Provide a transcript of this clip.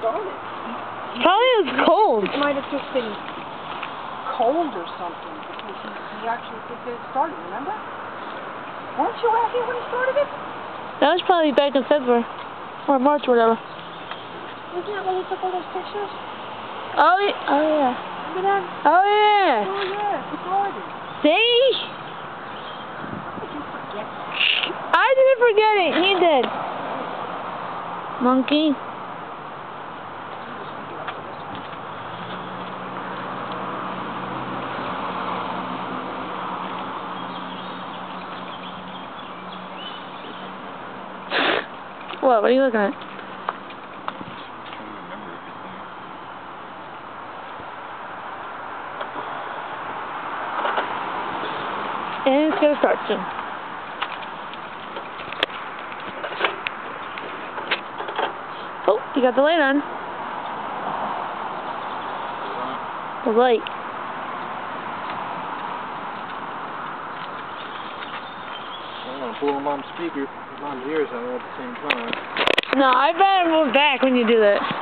started. Probably it was cold. It might have just been cold or something because he actually did get it started, remember? Weren't you out here when he started it? That was probably back in February. Or March or whatever. Isn't that when he took all those pictures? Oh, yeah. Oh, yeah. Remember that? Oh, yeah. Oh, yeah, it started. See? How could you forget that? I didn't forget it. He did. Monkey. What are you looking at? And it's gonna start soon. Oh, you got the light on. The light. I want to pull Mom's speaker, Mom's ears out at the same time. No, I better move back when you do that.